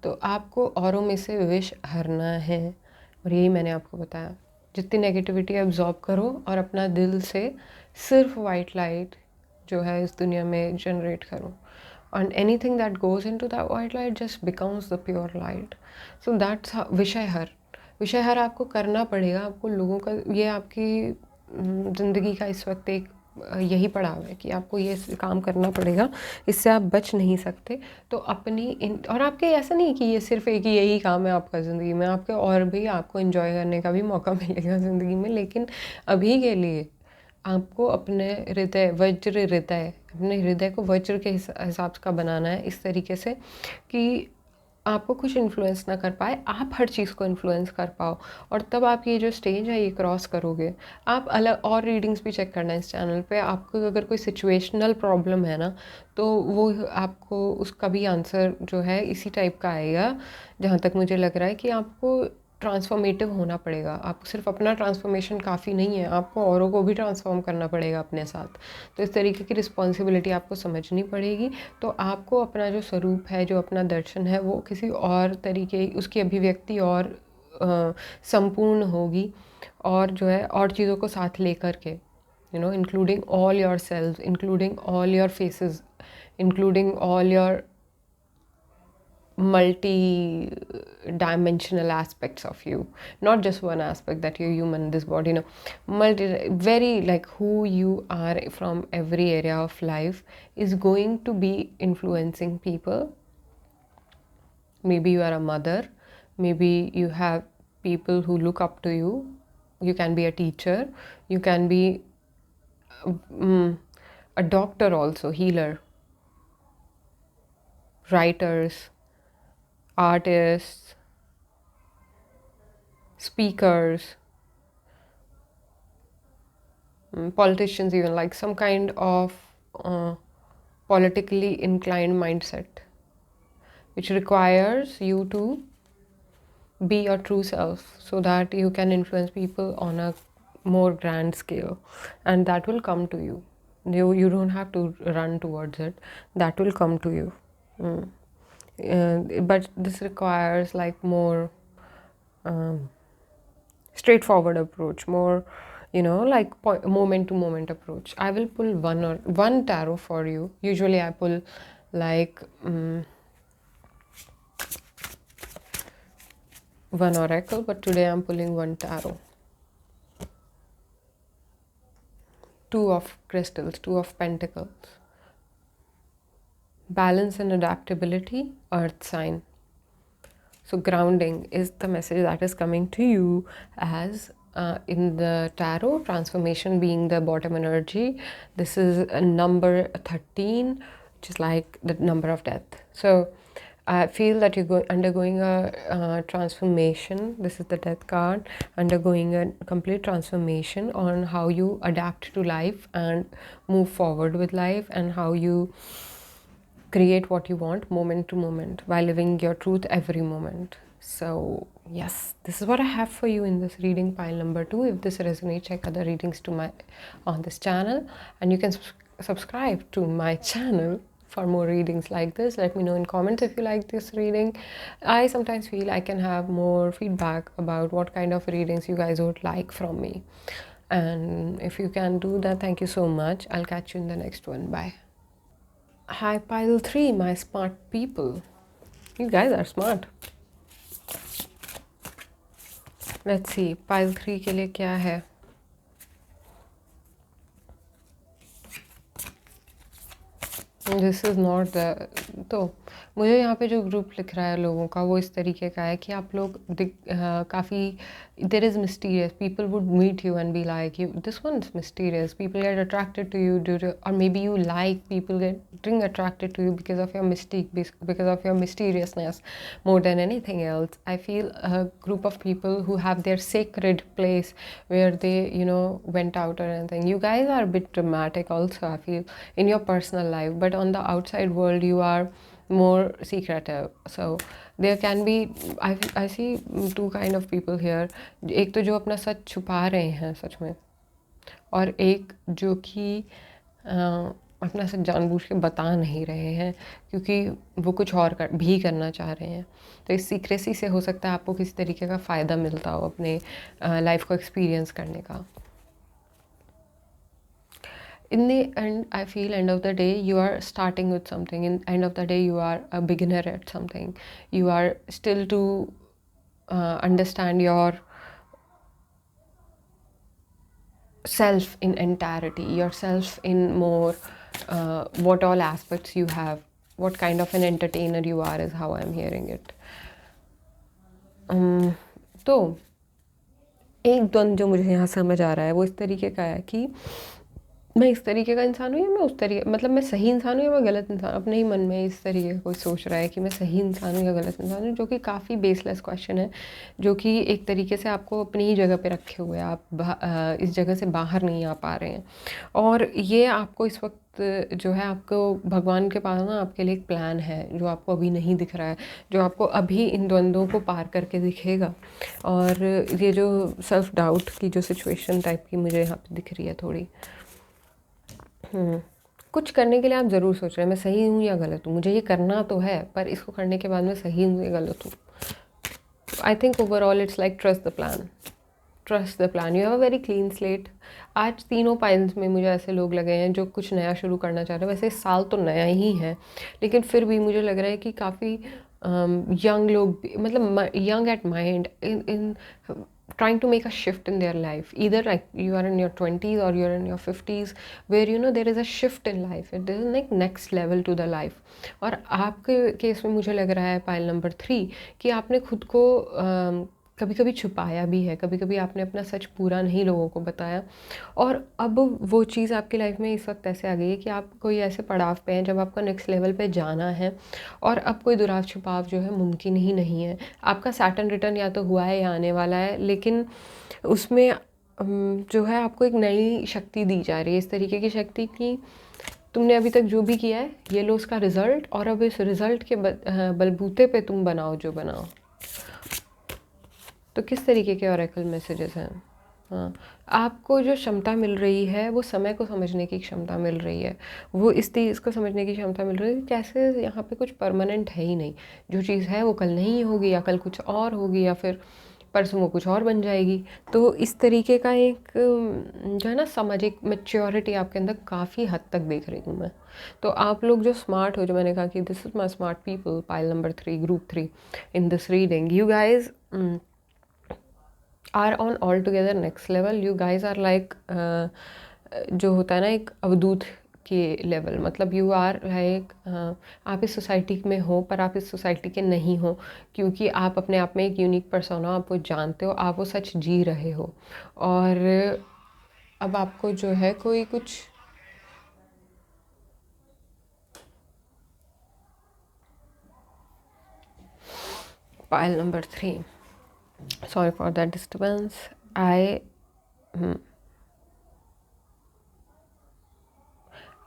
तो आपको औरों में से विष हरना है, और यही मैंने आपको बताया। जितनी नेगेटिविटी एब्जॉर्ब करो और अपना दिल से सिर्फ वाइट लाइट जो है इस दुनिया में जनरेट करो, and anything that goes into that white light just becomes the pure light. So that's विषय हर आपको करना पड़ेगा। आपको लोगों का, ये आपकी ज़िंदगी का इस वक्त एक यही पड़ाव है कि आपको ये काम करना पड़ेगा, इससे आप बच नहीं सकते। तो और आपके ऐसा नहीं कि ये सिर्फ एक ही यही काम है आपका ज़िंदगी में, आपके और भी आपको एंजॉय करने का भी मौका मिलेगा ज़िंदगी में, लेकिन अभी के लिए आपको अपने अपने हृदय को वज्र के हिसाब का बनाना है, इस तरीके से कि आपको कुछ इन्फ्लुएंस ना कर पाए, आप हर चीज़ को इन्फ्लुएंस कर पाओ। और तब आप ये जो स्टेज है ये क्रॉस करोगे। आप अलग और रीडिंग्स भी चेक करना है इस चैनल पे। आपको अगर कोई सिचुएशनल प्रॉब्लम है ना, तो वो आपको उसका भी आंसर जो है इसी टाइप का आएगा। जहाँ तक मुझे लग रहा है कि आपको ट्रांसफॉर्मेटिव होना पड़ेगा। आपको सिर्फ अपना ट्रांसफॉर्मेशन काफ़ी नहीं है, आपको औरों को भी ट्रांसफॉर्म करना पड़ेगा अपने साथ। तो इस तरीके की रिस्पॉन्सिबिलिटी आपको समझनी पड़ेगी। तो आपको अपना जो स्वरूप है, जो अपना दर्शन है, वो किसी और तरीके, उसकी अभिव्यक्ति और संपूर्ण होगी, और जो है और चीज़ों को साथ लेकर के, including all your self, including all your faces, including all your multi-dimensional aspects of you, not just one aspect that you're human in this body. Very like who you are from every area of life is going to be influencing people. Maybe you are a mother, maybe you have people who look up to you. You can be a teacher, you can be a doctor also, healer, writers, artists, speakers, politicians, even like some kind of politically inclined mindset, which requires you to be your true self so that you can influence people on a more grand scale, and that will come to you. You don't have to run towards it, that will come to you. But this requires like more straightforward approach, more like moment to moment approach. I will pull one tarot for you. Usually I pull like one oracle, but today I'm pulling one tarot. Two of crystals, two of pentacles. Balance and adaptability, earth sign. So grounding is the message that is coming to you as in the tarot, transformation being the bottom energy. This is a number 13, which is like the number of death. So I feel that you're undergoing a transformation. This is the death card, undergoing a complete transformation on how you adapt to life and move forward with life, and how you create what you want moment to moment by living your truth every moment. So Yes, this is what I have for you in this reading pile number 2. If this resonates, check other readings to my on this channel, and you can subscribe to my channel for more readings like this. Let me know in comments if you like this reading. I sometimes feel I can have more feedback about what kind of readings you guys would like from me, and if you can do that, thank you so much. I'll catch you in the next one. Bye. Hi pile 3, my smart people. You guys are smart. Let's see pile 3 के लिए क्या है. This is not the. तो मुझे यहाँ पे जो group लिख रहा है लोगों का वो इस तरीके का है कि आप लोग काफ़ी देर is mysterious. People would meet you and be like you this one is mysterious. People get attracted to you due to, or maybe you like people getting attracted to you because of your mistake, because of your mysteriousness more than anything else. I feel a group of people who have their sacred place where they, you know, went out or anything. You guys are a bit dramatic also, I feel, in your personal life, but on the outside world you are more secretive. So there can be, I see two kind of people here. एक तो जो अपना सच छुपा रहे हैं सच में, और एक जो कि अपना सच जानबूझ के बता नहीं रहे हैं क्योंकि वो कुछ और भी करना चाह रहे हैं. तो इस सीक्रेसी से हो सकता है आपको किसी तरीके का फ़ायदा मिलता हो अपने लाइफ को एक्सपीरियंस करने का. In the end, I feel end of the day you are starting with something. In end of the day you are a beginner at something. You are still to understand your self in entirety, yourself in more what all aspects you have, what kind of an entertainer you are is how I'm hearing it. तो एक द्वंद जो मुझे यहाँ समझ आ रहा है वो इस तरीके का है कि मैं इस तरीके का इंसान हूँ या मैं उस तरीके, मतलब मैं सही इंसान हूँ या मैं गलत इंसान. अपने ही मन में इस तरीके का कोई सोच रहा है कि मैं सही इंसान हूँ या गलत इंसान हूँ, जो कि काफ़ी बेसलेस क्वेश्चन है, जो कि एक तरीके से आपको अपनी ही जगह पे रखे हुए हैं. आप इस जगह से बाहर नहीं आ पा रहे हैं, और ये आपको इस वक्त जो है आपको भगवान के पास ना आपके लिए एक प्लान है जो आपको अभी नहीं दिख रहा है, जो आपको अभी इन द्वंद्वों को पार करके दिखेगा. और ये जो सेल्फ डाउट की जो सिचुएशन टाइप की मुझे यहाँ पे दिख रही है थोड़ी, कुछ करने के लिए आप ज़रूर सोच रहे हैं मैं सही हूँ या गलत हूँ, मुझे ये करना तो है पर इसको करने के बाद मैं सही हूँ या गलत हूँ. I think overall it's like trust the plan. Trust the plan. You have a very clean slate. आज तीनों पाइल्स में मुझे ऐसे लोग लगे हैं जो कुछ नया शुरू करना चाह रहे हैं. वैसे इस साल तो नया ही है, लेकिन फिर भी मुझे लग रहा है कि काफ़ी यंग लोग, मतलब young at mind, in trying to make a shift in their life. Either like you are in your 20s or you're in your 50s, where you know there is a shift in life. It is like next level to the life. और आपके case में मुझे लग रहा है pile number 3 कि आपने खुद को कभी कभी छुपाया भी है, कभी कभी आपने अपना सच पूरा नहीं लोगों को बताया, और अब वो चीज़ आपकी लाइफ में इस वक्त ऐसे आ गई है कि आप कोई ऐसे पड़ाव पे हैं जब आपको नेक्स्ट लेवल पे जाना है, और अब कोई दुराव छुपाव जो है मुमकिन ही नहीं है. आपका सैटर्न रिटर्न या तो हुआ है या आने वाला है, लेकिन उसमें जो है आपको एक नई शक्ति दी जा रही है, इस तरीके की शक्ति कि तुमने अभी तक जो भी किया है ये लो उसका रिज़ल्ट, और अब इस रिज़ल्ट के बलबूते पे तुम बनाओ जो बनाओ. तो किस तरीके के ऑरेकल मैसेजेस हैं. हाँ, आपको जो क्षमता मिल रही है वो समय को समझने की क्षमता मिल रही है, वो इस चीज़ को समझने की क्षमता मिल रही है कैसे यहाँ पे कुछ परमानेंट है ही नहीं. जो चीज़ है वो कल नहीं होगी, या कल कुछ और होगी, या फिर परसों वो कुछ और बन जाएगी. तो इस तरीके का एक जो है ना सामाजिक मैच्योरिटी आपके अंदर काफ़ी हद तक देख रही हूँ मैं. तो आप लोग जो स्मार्ट हो, जो मैंने कहा कि this is my smart people, pile number 3, group 3 in this reading, you guys are on altogether next level. You guys are like जो होता है ना एक अवधूत के लेवल, मतलब यू आर लाइक आप इस सोसाइटी में हो पर आप इस सोसाइटी के नहीं हो, क्योंकि आप अपने आप में एक यूनिक पर्सन हो, आप वो जानते हो, आप वो सच जी रहे हो. और अब आपको जो है कोई कुछ pile number 3, sorry for that disturbance.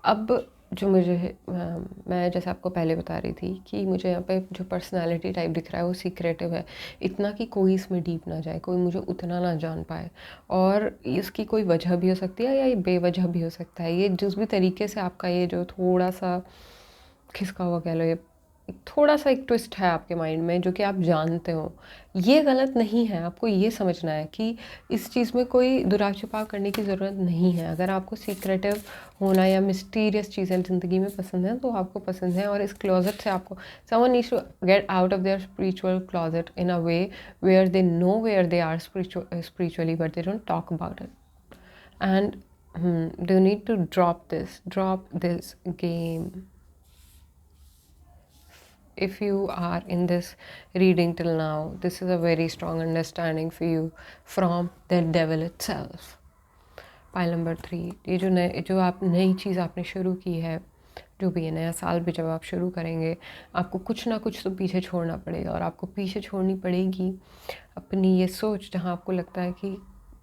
अब जो मुझे मैं जैसे आपको पहले बता रही थी कि मुझे यहाँ पे जो पर्सनालिटी टाइप दिख रहा है वो सीक्रेटिव है, इतना कि कोई इसमें डीप ना जाए, कोई मुझे उतना ना जान पाए। और इसकी कोई वजह भी हो सकती है या ये बेवजह भी हो सकता है। ये जिस भी तरीके से आपका ये जो थोड़ा सा खिसका हुआ कह लो, ये थोड़ा सा एक ट्विस्ट है आपके माइंड में जो कि आप जानते हो, ये गलत नहीं है। आपको ये समझना है कि इस चीज़ में कोई दुराव छिपाव करने की ज़रूरत नहीं है। अगर आपको सीक्रेटिव होना या मिस्टीरियस चीज़ें ज़िंदगी में पसंद है तो आपको पसंद है, और इस क्लोजेट से आपको someone needs to get out of their spiritual closet in a way where they know where they are spiritually but they don't talk about it. And they need to drop this game. If you are in this reading till now, this is a very strong understanding for you from the devil itself. Pile number 3, ये जो आप नई चीज़ आपने शुरू की है, जो भी है नया साल भी जब आप शुरू करेंगे, आपको कुछ ना कुछ तो पीछे छोड़ना पड़ेगा। और आपको पीछे छोड़नी पड़ेगी अपनी ये सोच जहाँ आपको लगता है कि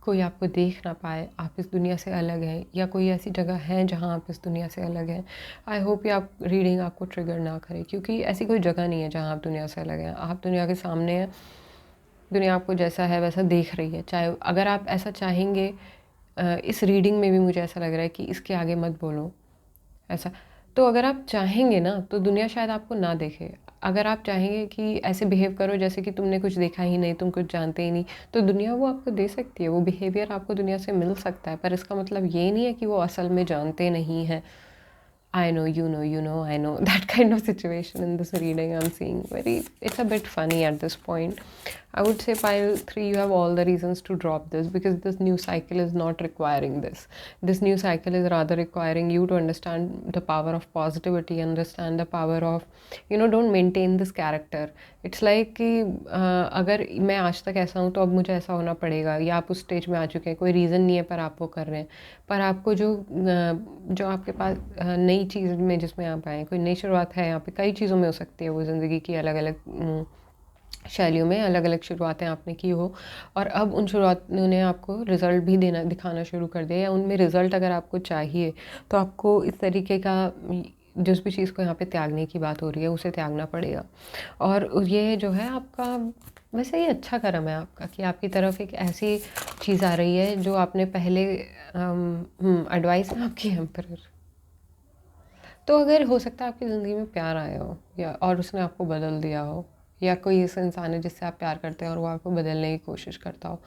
कोई आपको देख ना पाए, आप इस दुनिया से अलग हैं, या कोई ऐसी जगह है जहाँ आप इस दुनिया से अलग हैं। आई होप ये आप रीडिंग आपको ट्रिगर ना करे, क्योंकि ऐसी कोई जगह नहीं है जहाँ आप दुनिया से अलग हैं। आप दुनिया के सामने हैं, दुनिया आपको जैसा है वैसा देख रही है। चाहे अगर आप ऐसा चाहेंगे, इस रीडिंग में भी मुझे ऐसा लग रहा है कि इसके आगे मत बोलो ऐसा। तो अगर आप चाहेंगे ना तो दुनिया शायद आपको ना देखे। अगर आप चाहेंगे कि ऐसे बिहेव करो जैसे कि तुमने कुछ देखा ही नहीं, तुम कुछ जानते ही नहीं, तो दुनिया वो आपको दे सकती है, वो बिहेवियर आपको दुनिया से मिल सकता है। पर इसका मतलब ये नहीं है कि वो असल में जानते नहीं हैं। I know, you know, I know. That kind of situation in this reading I'm seeing. It's a bit funny at this point. I would say pile 3, you have all the reasons to drop this, because this new cycle is not requiring this. This new cycle is rather requiring you to understand the power of positivity, understand the power of, don't maintain this character. It's like कि अगर मैं आज तक ऐसा हूँ तो अब मुझे ऐसा होना पड़ेगा, या आप उस स्टेज में आ चुके हैं, कोई रीज़न नहीं है पर आप वो कर रहे हैं। पर आपको जो आपके पास नई चीज़ में जिसमें आप आए, कोई नई शुरुआत है यहाँ पे, कई चीज़ों में हो सकती है वो, ज़िंदगी की अलग अलग शैलियों में अलग अलग शुरुआतें आपने की हो, और अब उन शुरुआतों ने आपको रिज़ल्ट भी दिखाना शुरू कर दिया, या उनमें रिज़ल्ट अगर आपको चाहिए तो आपको इस तरीके का जिस भी चीज़ को यहाँ पे त्यागने की बात हो रही है उसे त्यागना पड़ेगा। और ये जो है आपका, वैसे ये अच्छा कर्म है आपका कि आपकी तरफ एक ऐसी चीज़ आ रही है जो आपने पहले एडवाइस है आपकी एम्परर। तो अगर हो सकता है आपकी ज़िंदगी में प्यार आया हो, या और उसने आपको बदल दिया हो, या कोई ऐसा इंसान है जिससे आप प्यार करते हैं और वो आपको बदलने की कोशिश करता हो।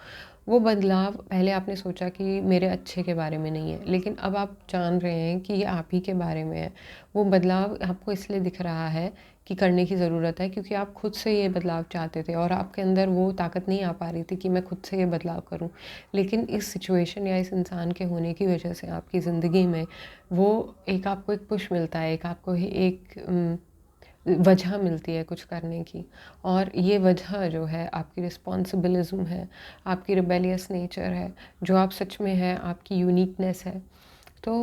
वो बदलाव पहले आपने सोचा कि मेरे अच्छे के बारे में नहीं है, लेकिन अब आप जान रहे हैं कि ये आप ही के बारे में है। वो बदलाव आपको इसलिए दिख रहा है कि करने की ज़रूरत है, क्योंकि आप खुद से ये बदलाव चाहते थे और आपके अंदर वो ताकत नहीं आ पा रही थी कि मैं खुद से ये बदलाव करूं। लेकिन इस सिचुएशन या इस इंसान के होने की वजह से आपकी ज़िंदगी में वो आपको एक पुश मिलता है, आपको एक वजह मिलती है कुछ करने की। और ये वजह जो है आपकी रिस्पॉन्सिबिलिज्म है, आपकी रिबेलियस नेचर है, जो आप सच में है, आपकी यूनिकनेस है। तो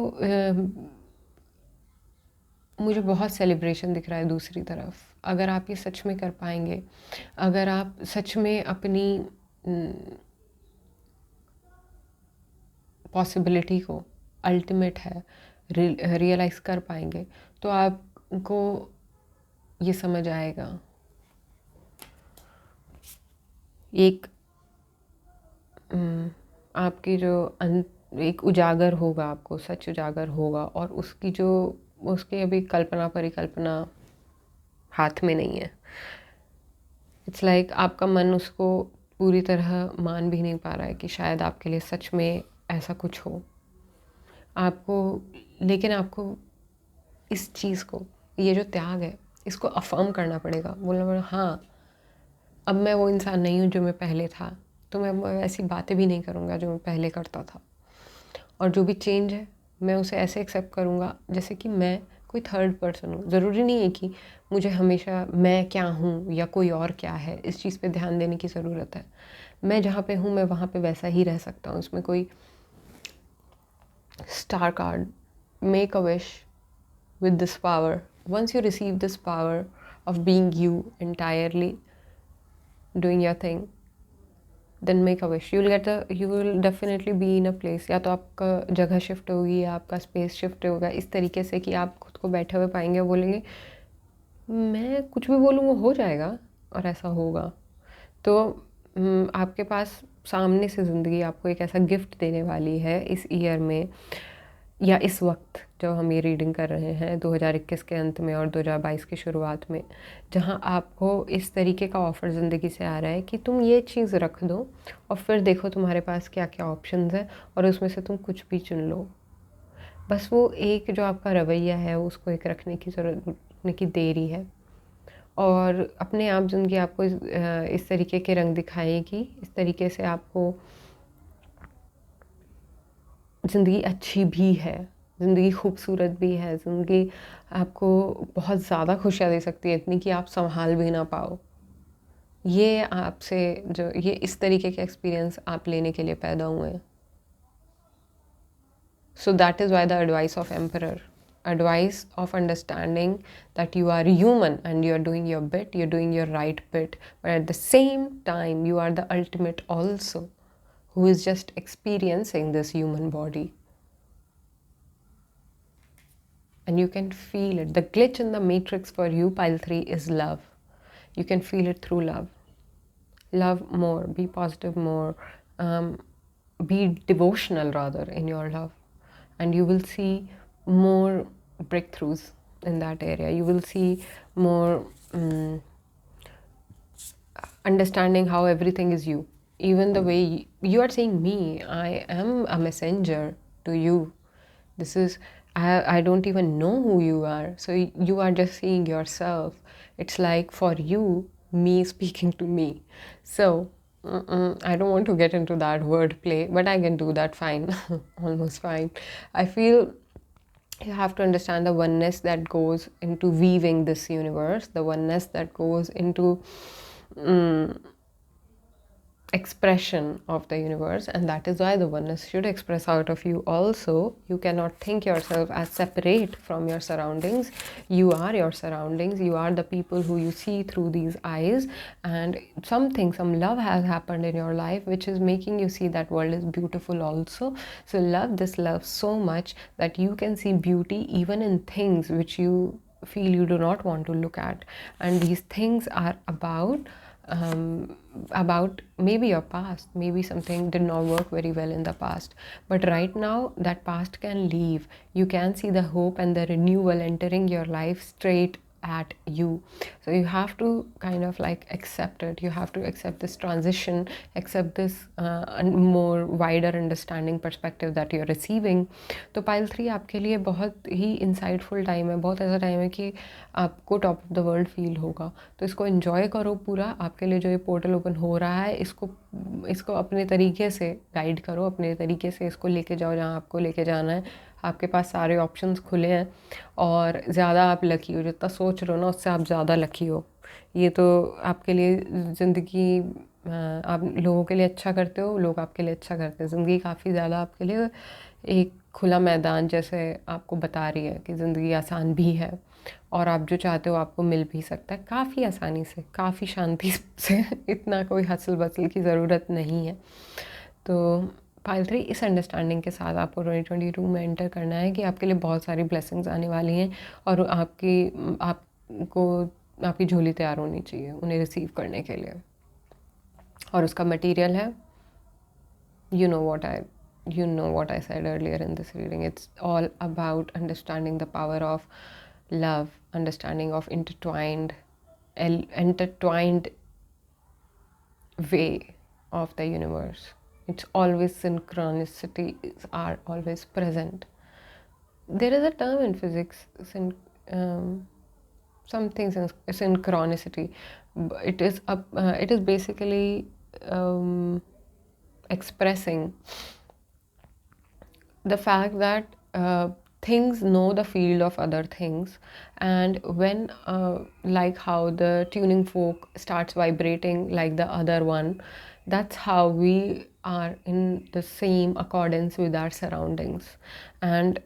मुझे बहुत सेलिब्रेशन दिख रहा है दूसरी तरफ। अगर आप ये सच में कर पाएंगे, अगर आप सच में अपनी पॉसिबिलिटी को, अल्टीमेट है, रियलाइज़ कर पाएंगे, तो आपको ये समझ आएगा, एक आपकी जो एक उजागर होगा, आपको सच उजागर होगा, और उसकी अभी कल्पना परिकल्पना हाथ में नहीं है। इट्स लाइक आपका मन उसको पूरी तरह मान भी नहीं पा रहा है कि शायद आपके लिए सच में ऐसा कुछ हो। लेकिन आपको इस चीज़ को, ये जो त्याग है, इसको अफर्म करना पड़ेगा, बोलना पड़ेगा हाँ, अब मैं वो इंसान नहीं हूँ जो मैं पहले था, तो मैं ऐसी बातें भी नहीं करूँगा जो मैं पहले करता था। और जो भी चेंज है मैं उसे ऐसे एक्सेप्ट करूँगा जैसे कि मैं कोई थर्ड पर्सन हूँ। ज़रूरी नहीं है कि मुझे हमेशा मैं क्या हूँ या कोई और क्या है, इस चीज़ पे ध्यान देने की ज़रूरत है। मैं जहाँ पे हूँ मैं वहाँ पे वैसा ही रह सकता हूँ। इसमें कोई star card, make a wish with this power. Once you receive this power of being you entirely, doing your thing, then make a wish, you will definitely be in a place, या तो आपका जगह shift होगी या आपका space shift होगा इस तरीके से कि आप खुद को बैठे हुए पाएंगे और बोलेंगे मैं कुछ भी बोलूँ वो हो जाएगा, और ऐसा होगा। तो आपके पास सामने से ज़िंदगी आपको एक ऐसा गिफ्ट देने वाली है इस ईयर में, या इस वक्त जो हम ये रीडिंग कर रहे हैं 2021 के अंत में और 2022 की शुरुआत में, जहाँ आपको इस तरीके का ऑफ़र ज़िंदगी से आ रहा है कि तुम ये चीज़ रख दो और फिर देखो तुम्हारे पास क्या क्या ऑप्शंस हैं और उसमें से तुम कुछ भी चुन लो। बस वो एक जो आपका रवैया है उसको एक रखने की देरी है, और अपने आप ज़िंदगी आपको इस तरीके के रंग दिखाएगी, इस तरीके से आपको ज़िंदगी अच्छी भी है, ज़िंदगी खूबसूरत भी है, ज़िंदगी आपको बहुत ज़्यादा खुशियाँ दे सकती है, इतनी कि आप संभाल भी ना पाओ। ये आपसे जो ये इस तरीके के एक्सपीरियंस आप लेने के लिए पैदा हुए हैं। So that is why the advice of Emperor, advice of understanding that you are human and you are doing your bit, you're doing your right bit, but at the same time you are the ultimate also, who is just experiencing this human body. And you can feel it. The glitch in the matrix for you, pile 3, is love. You can feel it through love. Love more, be positive more, be devotional rather in your love. And you will see more breakthroughs in that area. You will see more understanding how everything is you. Even the way you are saying me, I am a messenger to you. This is, I don't even know who you are. So you are just seeing yourself. It's like for you, me speaking to me. So I don't want to get into that wordplay, but I can do that fine, almost fine. I feel you have to understand the oneness that goes into weaving this universe, the oneness that goes into expression of the universe, and that is why the oneness should express out of you also. You cannot think yourself as separate from your surroundings. You are your surroundings, you are the people who you see through these eyes, and some love has happened in your life which is making you see that world is beautiful also. So love this love so much that you can see beauty even in things which you feel you do not want to look at, and these things are about maybe your past, maybe something did not work very well in the past, but right now that past can leave. You can see the hope and the renewal entering your life straight at you. So you have to kind of like accept it. You have to accept this transition, accept this more wider understanding perspective that you're receiving. तो pile 3 आपके लिए बहुत ही insightful time है, बहुत ऐसा time है कि आपको top of the world feel होगा। तो इसको एंजॉय करो पूरा। आपके लिए जो ये पोर्टल ओपन हो रहा है इसको अपने तरीके से गाइड करो, अपने तरीके से इसको लेके जाओ जहाँ आपको लेके जाना है। आपके पास सारे ऑप्शंस खुले हैं और ज़्यादा आप लकी हो, जितना सोच रहे हो ना उससे आप ज़्यादा लकी हो। ये तो आपके लिए ज़िंदगी, आप लोगों के लिए अच्छा करते हो, लोग आपके लिए अच्छा करते हैं। ज़िंदगी काफ़ी ज़्यादा आपके लिए एक खुला मैदान जैसे आपको बता रही है कि ज़िंदगी आसान भी है और आप जो चाहते हो आपको मिल भी सकता है काफ़ी आसानी से, काफ़ी शांति से। इतना कोई हसल बसल की ज़रूरत नहीं है। तो पाइल 3 इस अंडरस्टैंडिंग के साथ आपको 2022 में एंटर करना है कि आपके लिए बहुत सारी ब्लेसिंग्स आने वाली हैं और आपको आपकी झोली तैयार होनी चाहिए उन्हें रिसीव करने के लिए। और उसका मटेरियल है, you know what I said earlier in this reading. It's all about understanding the power of love, understanding of intertwined way of the universe. It's always synchronicities are always present. There is a term in physics, something synchronicity. It is basically expressing the fact that things know the field of other things, and when like how the tuning fork starts vibrating like the other one, that's how we are in the same accordance with our surroundings. And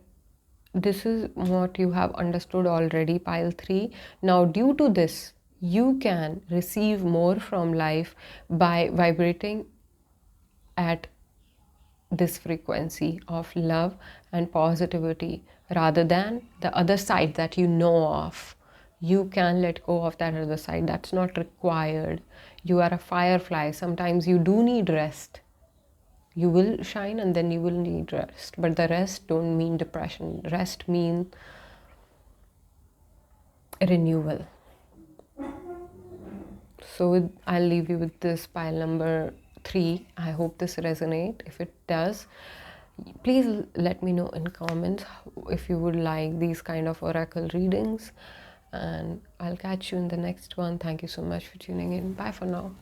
this is what you have understood already, pile 3. Now due to this you can receive more from life by vibrating at this frequency of love and positivity rather than the other side that you know of. You can let go of that other side. That's not required. You are a firefly. Sometimes you do need rest. You will shine and then you will need rest. But the rest don't mean depression. Rest means renewal. So I'll leave you with this pile number 3. I hope this resonates. If it does, please let me know in comments if you would like these kind of oracle readings, and I'll catch you in the next one. Thank you so much for tuning in. Bye for now.